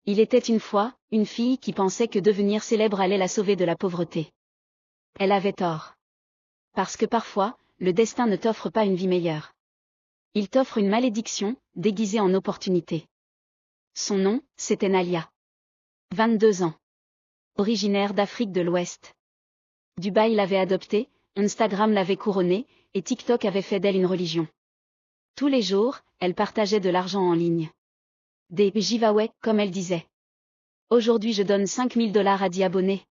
Il était une fois, une fille qui pensait que devenir célèbre allait la sauver de la pauvreté. Elle avait tort. Parce que parfois, le destin ne t'offre pas une vie meilleure. Il t'offre une malédiction, déguisée en opportunité. Son nom, c'était Nalia. 22 ans. Originaire d'Afrique de l'Ouest. Dubaï l'avait adoptée, Instagram l'avait couronnée, et TikTok avait fait d'elle une religion. Tous les jours, elle partageait de l'argent en ligne. Des giveaways, comme elle disait. Aujourd'hui je donne 5000 $ à 10 abonnés.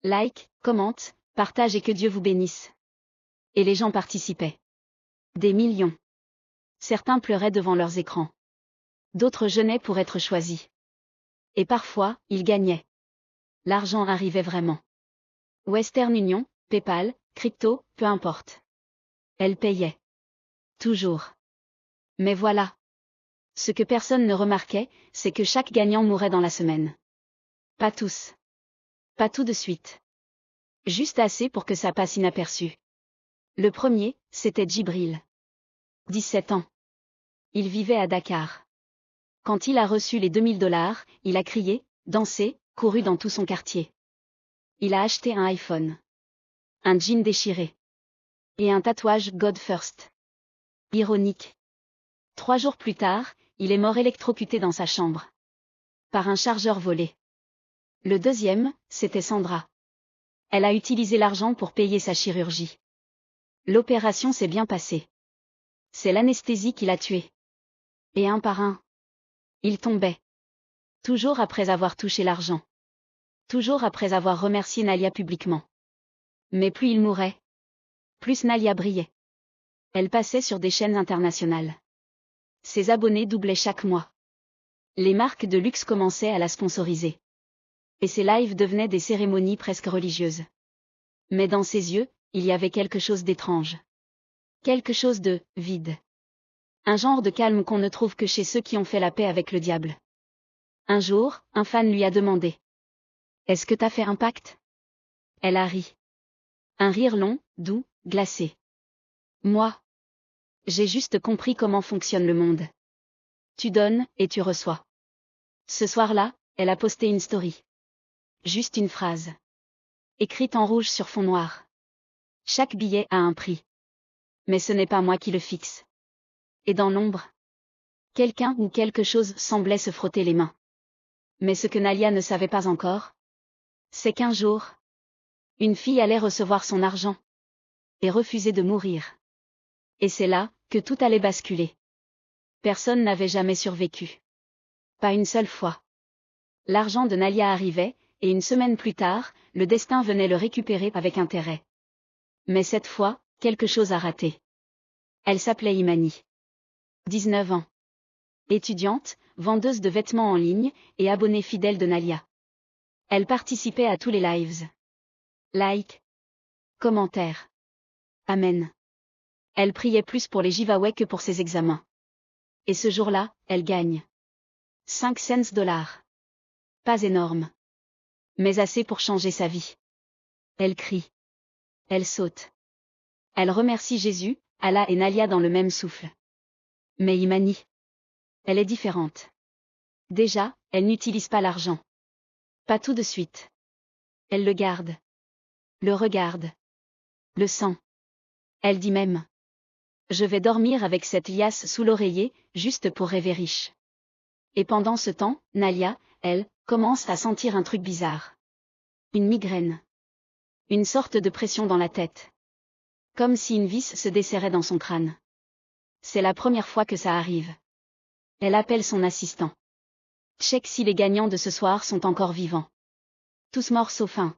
Like, commente, partage et que Dieu vous bénisse. Et les gens participaient. Des millions. Certains pleuraient devant leurs écrans. D'autres jeûnaient pour être choisis. Et parfois, ils gagnaient. L'argent arrivait vraiment. Western Union, PayPal, crypto, peu importe. Elle payait. Toujours. Mais voilà. Ce que personne ne remarquait, c'est que chaque gagnant mourait dans la semaine. Pas tous. Pas tout de suite. Juste assez pour que ça passe inaperçu. Le premier, c'était Djibril. 17 ans. Il vivait à Dakar. Quand il a reçu les 2000 $, il a crié, dansé, couru dans tout son quartier. Il a acheté un iPhone. Un jean déchiré. Et un tatouage God First. Ironique. 3 jours plus tard, il est mort électrocuté dans sa chambre. Par un chargeur volé. Le deuxième, c'était Sandra. Elle a utilisé l'argent pour payer sa chirurgie. L'opération s'est bien passée. C'est l'anesthésie qui l'a tué. Et un par un. Il tombait. Toujours après avoir touché l'argent. Toujours après avoir remercié Nalia publiquement. Mais plus il mourait, plus Nalia brillait. Elle passait sur des chaînes internationales. Ses abonnés doublaient chaque mois. Les marques de luxe commençaient à la sponsoriser. Et ses lives devenaient des cérémonies presque religieuses. Mais dans ses yeux, il y avait quelque chose d'étrange. Quelque chose de vide. Un genre de calme qu'on ne trouve que chez ceux qui ont fait la paix avec le diable. Un jour, un fan lui a demandé. Est-ce que t'as fait un pacte? Elle a ri. Un rire long, doux, glacé. Moi. J'ai juste compris comment fonctionne le monde. Tu donnes, et tu reçois. Ce soir-là, elle a posté une story. Juste une phrase. Écrite en rouge sur fond noir. Chaque billet a un prix. Mais ce n'est pas moi qui le fixe. Et dans l'ombre, quelqu'un ou quelque chose semblait se frotter les mains. Mais ce que Nalia ne savait pas encore, c'est qu'un jour, une fille allait recevoir son argent. Et refuser de mourir. Et c'est là, que tout allait basculer. Personne n'avait jamais survécu. Pas une seule fois. L'argent de Nalia arrivait, et une semaine plus tard, le destin venait le récupérer avec intérêt. Mais cette fois, quelque chose a raté. Elle s'appelait Imani. 19 ans. Étudiante, vendeuse de vêtements en ligne, et abonnée fidèle de Nalia. Elle participait à tous les lives. Like. Commentaires. Amen. Elle priait plus pour les giveaways que pour ses examens. Et ce jour-là, elle gagne. 5 cents $. Pas énorme. Mais assez pour changer sa vie. Elle crie. Elle saute. Elle remercie Jésus, Allah et Nalia dans le même souffle. Mais Imani. Elle est différente. Déjà, elle n'utilise pas l'argent. Pas tout de suite. Elle le garde. Le regarde. Le sent. Elle dit même. Je vais dormir avec cette liasse sous l'oreiller, juste pour rêver riche. Et pendant ce temps, Nalia, elle, commence à sentir un truc bizarre. Une migraine. Une sorte de pression dans la tête. Comme si une vis se desserrait dans son crâne. C'est la première fois que ça arrive. Elle appelle son assistant. Check si les gagnants de ce soir sont encore vivants. Tous morts sauf un.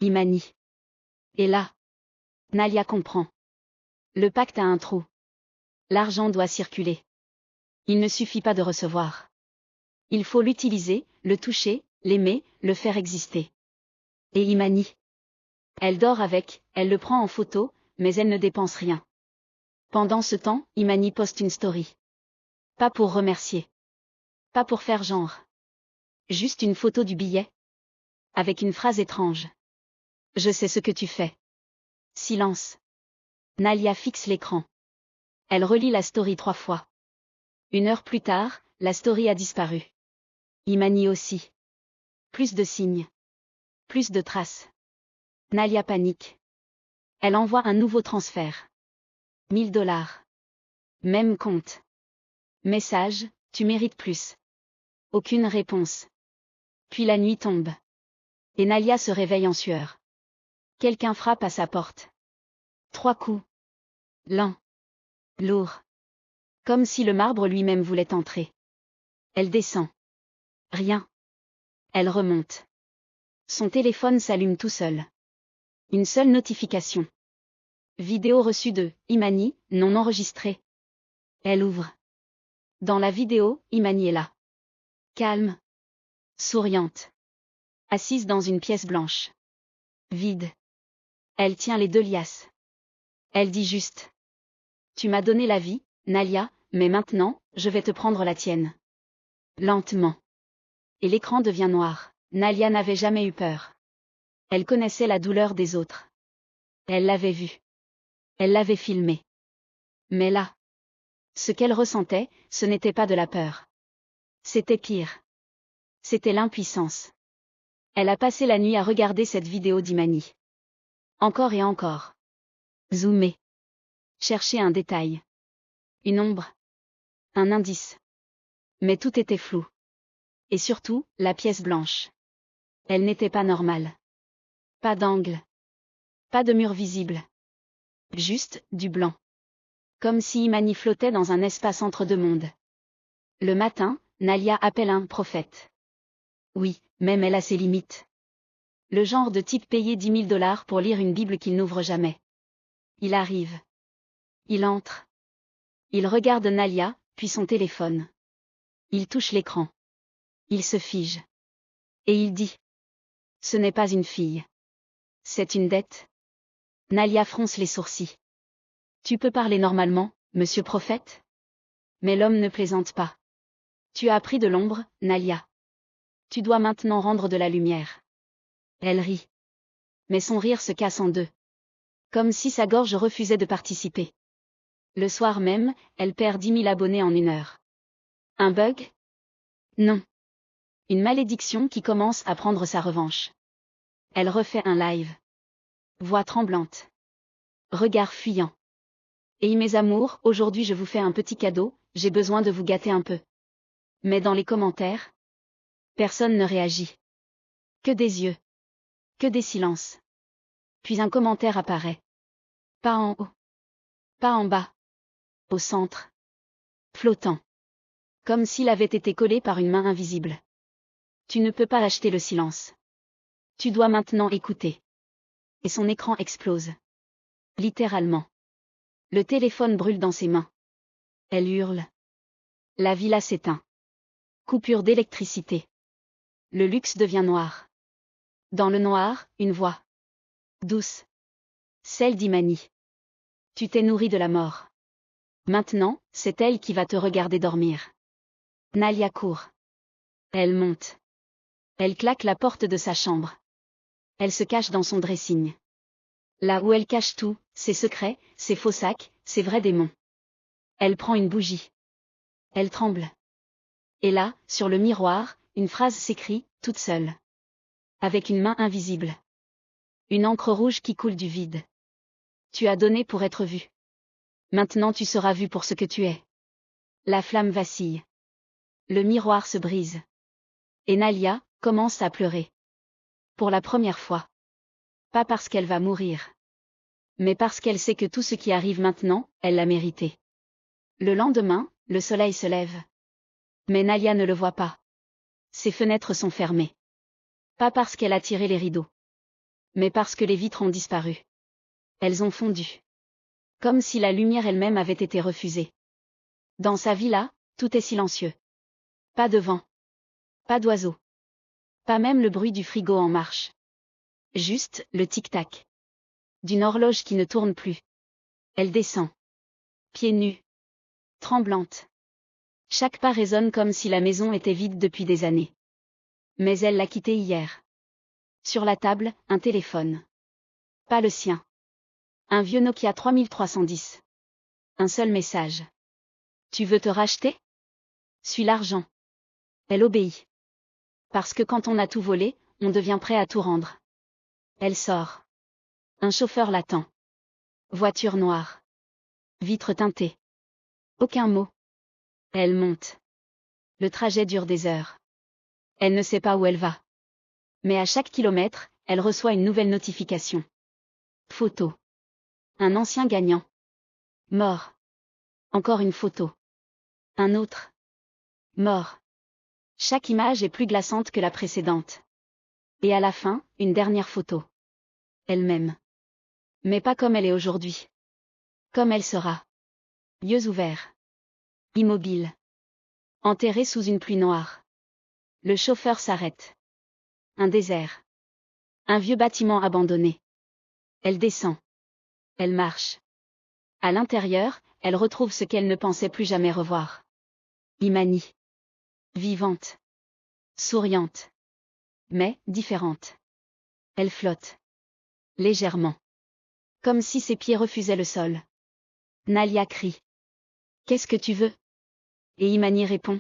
Imani. Et là, Nalia comprend. Le pacte a un trou. L'argent doit circuler. Il ne suffit pas de recevoir. Il faut l'utiliser, le toucher, l'aimer, le faire exister. Et Imani. Elle dort avec, elle le prend en photo, mais elle ne dépense rien. Pendant ce temps, Imani poste une story. Pas pour remercier. Pas pour faire genre. Juste une photo du billet. Avec une phrase étrange. Je sais ce que tu fais. Silence. Nalia fixe l'écran. Elle relit la story 3 fois. 1 heure plus tard, la story a disparu. Imani aussi. Plus de signes. Plus de traces. Nalia panique. Elle envoie un nouveau transfert. 1000 $. Même compte. Message, tu mérites plus. Aucune réponse. Puis la nuit tombe. Et Nalia se réveille en sueur. Quelqu'un frappe à sa porte. 3 coups. Lent. Lourd. Comme si le marbre lui-même voulait entrer. Elle descend. Rien. Elle remonte. Son téléphone s'allume tout seul. Une seule notification. Vidéo reçue de Imani, non enregistrée. Elle ouvre. Dans la vidéo, Imani est là. Calme. Souriante. Assise dans une pièce blanche. Vide. Elle tient les 2 liasses. Elle dit juste. Tu m'as donné la vie, Nalia, mais maintenant, je vais te prendre la tienne. Lentement. Et l'écran devient noir. Nalia n'avait jamais eu peur. Elle connaissait la douleur des autres. Elle l'avait vue. Elle l'avait filmée. Mais là, ce qu'elle ressentait, ce n'était pas de la peur. C'était pire. C'était l'impuissance. Elle a passé la nuit à regarder cette vidéo d'Imani. Encore et encore. Zoomer. Chercher un détail. Une ombre. Un indice. Mais tout était flou. Et surtout, la pièce blanche. Elle n'était pas normale. Pas d'angle. Pas de mur visible. Juste, du blanc. Comme si Imani flottait dans un espace entre 2 mondes. Le matin, Nalia appelle un prophète. Oui, même elle a ses limites. Le genre de type payé 10 000 $ pour lire une Bible qu'il n'ouvre jamais. Il arrive. Il entre. Il regarde Nalia, puis son téléphone. Il touche l'écran. Il se fige. Et il dit. Ce n'est pas une fille. C'est une dette. Nalia fronce les sourcils. Tu peux parler normalement, monsieur prophète? Mais l'homme ne plaisante pas. Tu as pris de l'ombre, Nalia. Tu dois maintenant rendre de la lumière. Elle rit. Mais son rire se casse en 2. Comme si sa gorge refusait de participer. Le soir même, elle perd 10 000 abonnés en 1 heure. Un bug? Non. Une malédiction qui commence à prendre sa revanche. Elle refait un live. Voix tremblante. Regard fuyant. Et mes amours, aujourd'hui je vous fais un petit cadeau, j'ai besoin de vous gâter un peu. Mais dans les commentaires, personne ne réagit. Que des yeux. Que des silences. Puis un commentaire apparaît. Pas en haut. Pas en bas. Au centre. Flottant. Comme s'il avait été collé par une main invisible. Tu ne peux pas acheter le silence. Tu dois maintenant écouter. Et son écran explose. Littéralement. Le téléphone brûle dans ses mains. Elle hurle. La villa s'éteint. Coupure d'électricité. Le luxe devient noir. Dans le noir, une voix. Douce. Celle d'Imani. Tu t'es nourri de la mort. Maintenant, c'est elle qui va te regarder dormir. Nalia court. Elle monte. Elle claque la porte de sa chambre. Elle se cache dans son dressing. Là où elle cache tout, ses secrets, ses faux sacs, ses vrais démons. Elle prend une bougie. Elle tremble. Et là, sur le miroir, une phrase s'écrit, toute seule. Avec une main invisible. Une encre rouge qui coule du vide. Tu as donné pour être vu. Maintenant tu seras vu pour ce que tu es. La flamme vacille. Le miroir se brise. Et Nalia commence à pleurer. Pour la première fois. Pas parce qu'elle va mourir. Mais parce qu'elle sait que tout ce qui arrive maintenant, elle l'a mérité. Le lendemain, le soleil se lève. Mais Nalia ne le voit pas. Ses fenêtres sont fermées. Pas parce qu'elle a tiré les rideaux. Mais parce que les vitres ont disparu. Elles ont fondu. Comme si la lumière elle-même avait été refusée. Dans sa villa, tout est silencieux. Pas de vent. Pas d'oiseaux. Pas même le bruit du frigo en marche. Juste, le tic-tac. D'une horloge qui ne tourne plus. Elle descend. Pieds nus. Tremblante. Chaque pas résonne comme si la maison était vide depuis des années. Mais elle l'a quitté hier. Sur la table, un téléphone. Pas le sien. Un vieux Nokia 3310. Un seul message. Tu veux te racheter? Suis l'argent. Elle obéit. Parce que quand on a tout volé, on devient prêt à tout rendre. Elle sort. Un chauffeur l'attend. Voiture noire. Vitre teintée. Aucun mot. Elle monte. Le trajet dure des heures. Elle ne sait pas où elle va. Mais à chaque kilomètre, elle reçoit une nouvelle notification. Photo. Un ancien gagnant. Mort. Encore une photo. Un autre. Mort. Chaque image est plus glaçante que la précédente. Et à la fin, une dernière photo. Elle-même. Mais pas comme elle est aujourd'hui. Comme elle sera. Yeux ouverts. Immobile. Enterrée sous une pluie noire. Le chauffeur s'arrête. Un désert. Un vieux bâtiment abandonné. Elle descend. Elle marche. À l'intérieur, elle retrouve ce qu'elle ne pensait plus jamais revoir. Imani. Vivante. Souriante. Mais, différente. Elle flotte. Légèrement. Comme si ses pieds refusaient le sol. Nalia crie. Qu'est-ce que tu veux? Et Imani répond.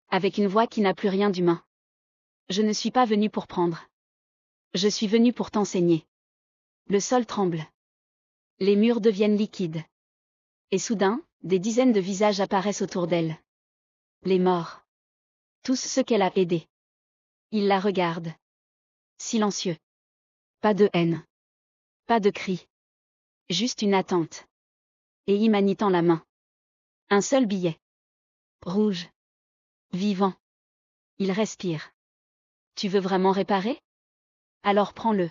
Avec une voix qui n'a plus rien d'humain. Je ne suis pas venue pour prendre. Je suis venue pour t'enseigner. Le sol tremble. Les murs deviennent liquides. Et soudain, des dizaines de visages apparaissent autour d'elle. Les morts. Tous ceux qu'elle a aidés. Ils la regardent. Silencieux. Pas de haine. Pas de cris. Juste une attente. Et Imani tend la main. Un seul billet. Rouge. Vivant. Il respire. Tu veux vraiment réparer? Alors prends-le.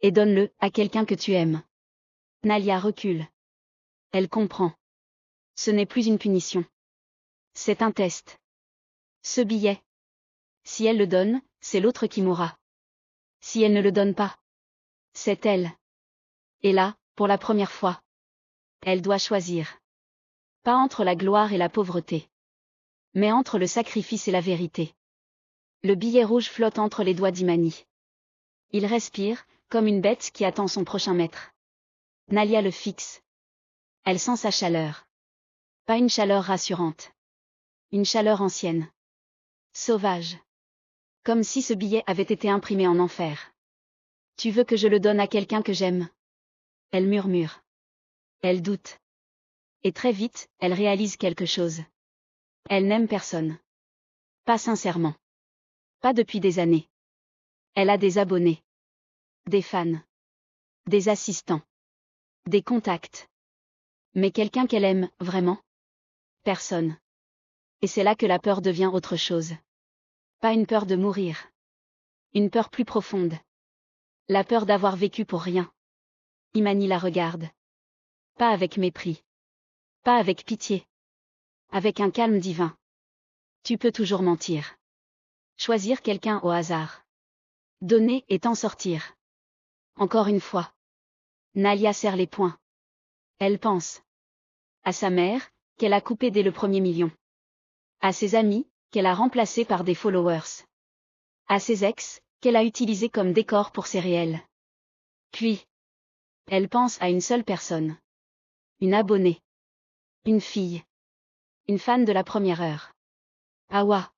Et donne-le à quelqu'un que tu aimes. Nalia recule. Elle comprend. Ce n'est plus une punition. C'est un test. Ce billet. Si elle le donne, c'est l'autre qui mourra. Si elle ne le donne pas, c'est elle. Et là, pour la première fois, elle doit choisir. Pas entre la gloire et la pauvreté. Mais entre le sacrifice et la vérité. Le billet rouge flotte entre les doigts d'Imani. Il respire, comme une bête qui attend son prochain maître. Nalia le fixe. Elle sent sa chaleur. Pas une chaleur rassurante. Une chaleur ancienne. Sauvage. Comme si ce billet avait été imprimé en enfer. Tu veux que je le donne à quelqu'un que j'aime? Elle murmure. Elle doute. Et très vite, elle réalise quelque chose. Elle n'aime personne. Pas sincèrement. Pas depuis des années. Elle a des abonnés. Des fans. Des assistants. Des contacts. Mais quelqu'un qu'elle aime, vraiment? Personne. Et c'est là que la peur devient autre chose. Pas une peur de mourir. Une peur plus profonde. La peur d'avoir vécu pour rien. Imani la regarde. Pas avec mépris. Pas avec pitié. Avec un calme divin. Tu peux toujours mentir. Choisir quelqu'un au hasard. Donner et t'en sortir. Encore une fois. Nalia serre les poings. Elle pense. À sa mère, qu'elle a coupée dès le premier million. À ses amis, qu'elle a remplacés par des followers. À ses ex, qu'elle a utilisés comme décor pour ses réels. Puis, elle pense à une seule personne. Une abonnée. Une fille. Une fan de la première heure. Awa.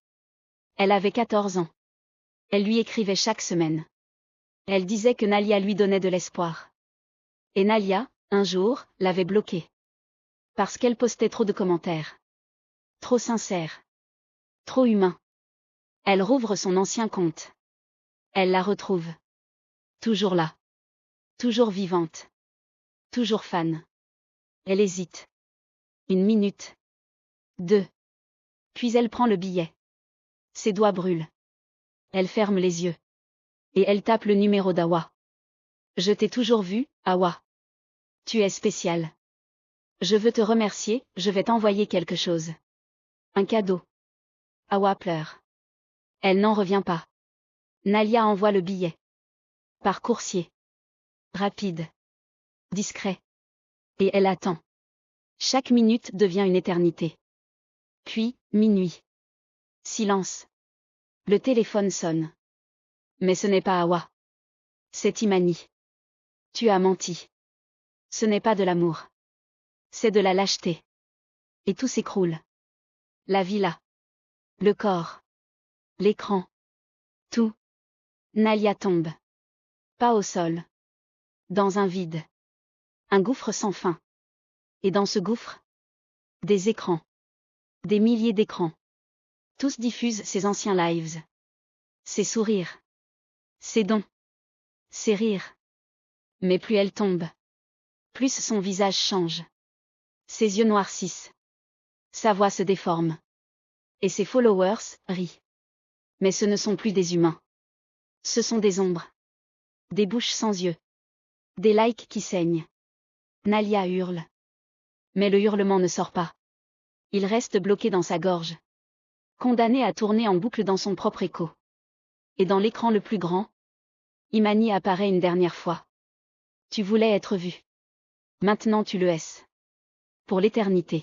Elle avait 14 ans. Elle lui écrivait chaque semaine. Elle disait que Nalia lui donnait de l'espoir. Et Nalia, un jour, l'avait bloquée. Parce qu'elle postait trop de commentaires. Trop sincères. Trop humains. Elle rouvre son ancien compte. Elle la retrouve. Toujours là. Toujours vivante. Toujours fan. Elle hésite. Une minute. 2. Puis elle prend le billet. Ses doigts brûlent. Elle ferme les yeux. Et elle tape le numéro d'Awa. Je t'ai toujours vu, Awa. Tu es spécial. Je veux te remercier, je vais t'envoyer quelque chose. Un cadeau. Awa pleure. Elle n'en revient pas. Nalia envoie le billet. Par coursier. Rapide. Discret. Et elle attend. Chaque minute devient une éternité. Puis, minuit. Silence. Le téléphone sonne. Mais ce n'est pas Awa. C'est Imani. Tu as menti. Ce n'est pas de l'amour. C'est de la lâcheté. Et tout s'écroule. La villa. Le corps. L'écran. Tout. Nalia tombe. Pas au sol. Dans un vide. Un gouffre sans fin. Et dans ce gouffre, des écrans. Des milliers d'écrans. Tous diffusent ses anciens lives. Ses sourires. Ses dons. Ses rires. Mais plus elle tombe, plus son visage change. Ses yeux noircissent. Sa voix se déforme. Et ses followers rient. Mais ce ne sont plus des humains. Ce sont des ombres. Des bouches sans yeux. Des likes qui saignent. Nalia hurle. Mais le hurlement ne sort pas. Il reste bloqué dans sa gorge. Condamné à tourner en boucle dans son propre écho. Et dans l'écran le plus grand, Imani apparaît une dernière fois. Tu voulais être vu. Maintenant tu le es. Pour l'éternité.